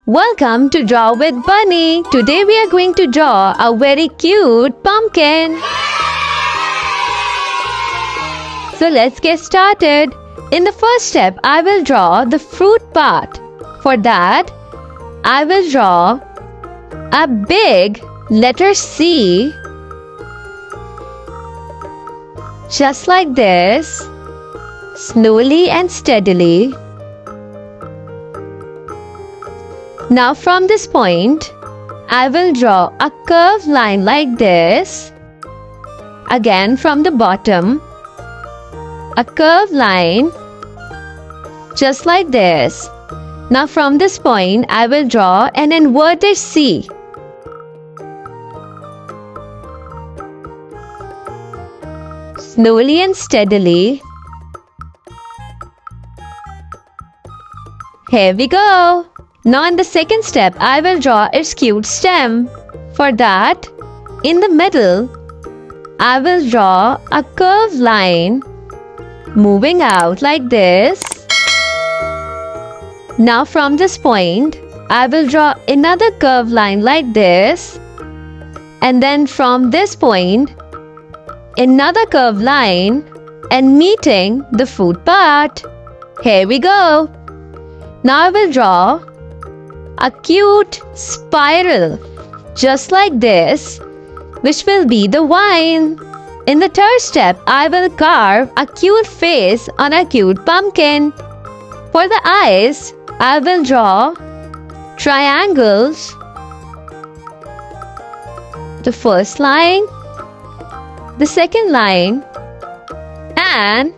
Welcome to Draw with Bunny. Today we are going to draw a very cute pumpkin. So let's get started. In the first step, I will draw the fruit part. For that, I will draw a big letter C, just like this, slowly and steadily. Now from this point, I will draw a curved line like this. Again from the bottom, a curved line just like this. Now from this point, I will draw an inverted C. Slowly and steadily. Here we go. Now in the second step, I will draw its cute stem. For that, in the middle, I will draw a curved line moving out like this. Now from this point, I will draw another curved line like this. And then from this point, another curved line and meeting the fruit part. Here we go. Now I will draw a cute spiral just like this, which will be the vine. In the third step, I will carve a cute face on a cute pumpkin. For the eyes, I will draw triangles. The first line, the second line, and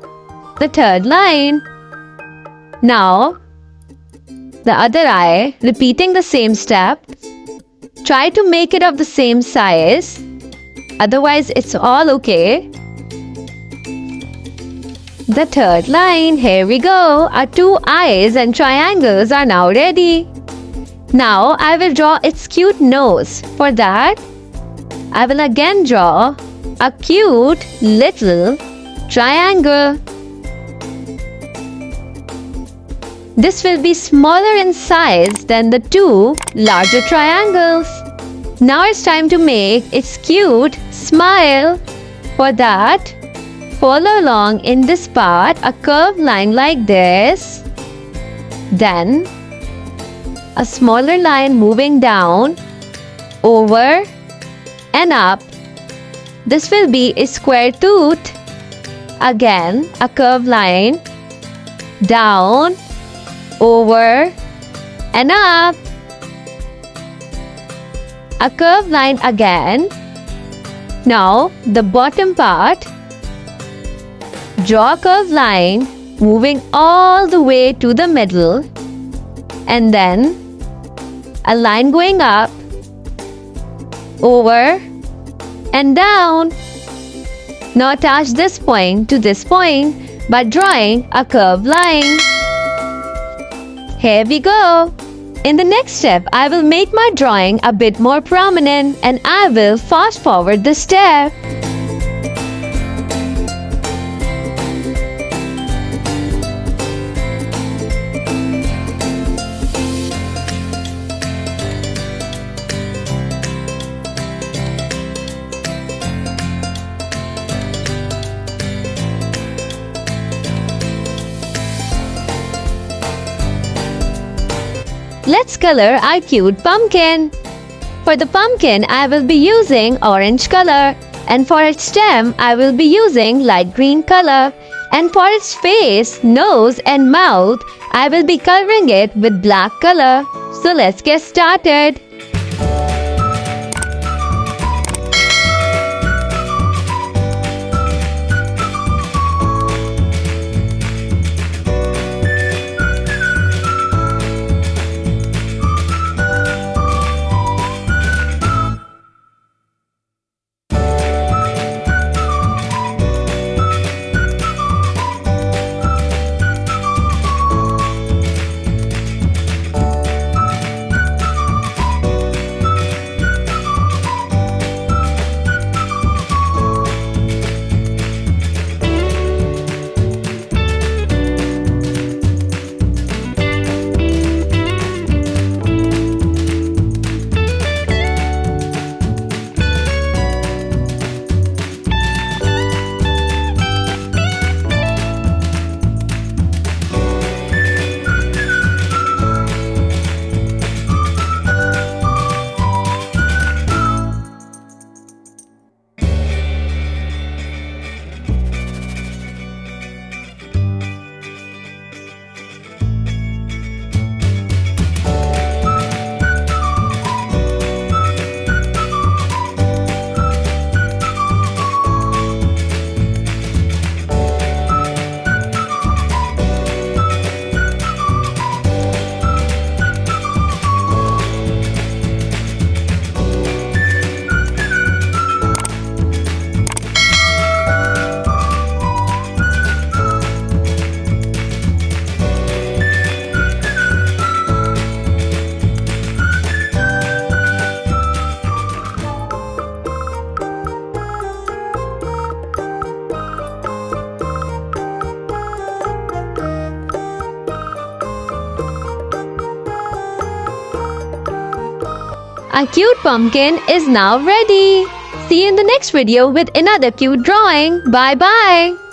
the third line. Now, the other eye, repeating the same step. Try to make it of the same size. Otherwise, it's all okay. The third line, here we go. Our two eyes and triangles are now ready. Now, I will draw its cute nose. For that, I will again draw a cute little triangle. This will be smaller in size than the two larger triangles. Now it's time to make its cute smile. For that, follow along in this part a curved line like this. Then, a smaller line moving down, over, and up. This will be a square tooth. Again, a curved line, down, over, and up. A curved line again. Now, the bottom part. Draw a curved line moving all the way to the middle. And then, a line going up, over, and down. Now attach this point to this point by drawing a curved line. Here we go. In the next step, I will make my drawing a bit more prominent and I will fast forward the step. Let's color our cute pumpkin. For the pumpkin, I will be using orange color. And for its stem, I will be using light green color. And for its face, nose and mouth, I will be coloring it with black color. So let's get started. Our cute pumpkin is now ready. See you in the next video with another cute drawing. Bye bye.